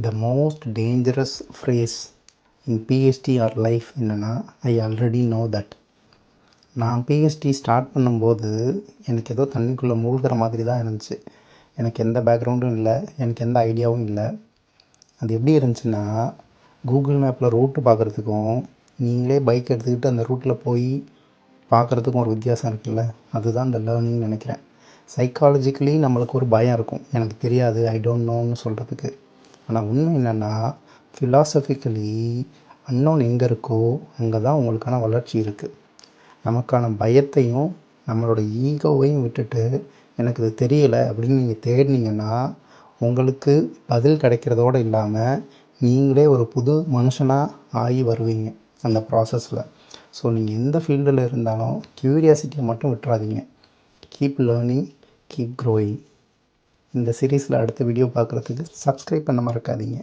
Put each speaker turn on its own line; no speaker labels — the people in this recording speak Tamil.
The most dangerous phrase in PhD or life என்னென்னா ஐ ஆல்ரெடி நோ தட். நான் பிஹெச்டி ஸ்டார்ட் பண்ணும்போது எனக்கு ஏதோ தண்ணிக்குள்ளே மூழ்கிற மாதிரி தான் இருந்துச்சு. எனக்கு எந்த பேக்ரவுண்டும் இல்லை, எனக்கு எந்த ஐடியாவும் இல்லை. அது எப்படி இருந்துச்சுன்னா, கூகுள் மேப்பில் ரூட்டு பார்க்குறதுக்கும் நீங்களே பைக் எடுத்துக்கிட்டு அந்த ரூட்டில் போய் பார்க்குறதுக்கும் ஒரு வித்தியாசம் இருக்குல்ல, அதுதான் இந்த லேர்னிங் நினைக்கிறேன். சைக்காலஜிக்கலி நம்மளுக்கு ஒரு பயம் இருக்கும், எனக்கு தெரியாது, ஐ டோன்ட் நோன்னு சொல்கிறதுக்கு. ஆனால் உண்மை என்னென்னா, ஃபிலாசபிக்கலி அன்னோன் எங்கே இருக்கோ அங்கே தான் உங்களுக்கான வளர்ச்சி இருக்குது. நமக்கான பயத்தையும் நம்மளோட ஈகோவையும் விட்டுட்டு எனக்கு இது தெரியலை அப்படின்னு நீங்கள் தேடினீங்கன்னா உங்களுக்கு பதில் கிடைக்கிறதோடு இல்லாமல் நீங்களே ஒரு புது மனுஷனாக ஆகி வருவீங்க அந்த ப்ராசஸில். ஸோ நீங்கள் எந்த ஃபீல்டில் இருந்தாலும் க்யூரியாசிட்டியை மட்டும் விட்டுறாதீங்க. Keep learning, keep growing. இந்த சீரீஸில் அடுத்த வீடியோ பார்க்குறதுக்கு சப்ஸ்கிரைப் பண்ண மறக்காதீங்க.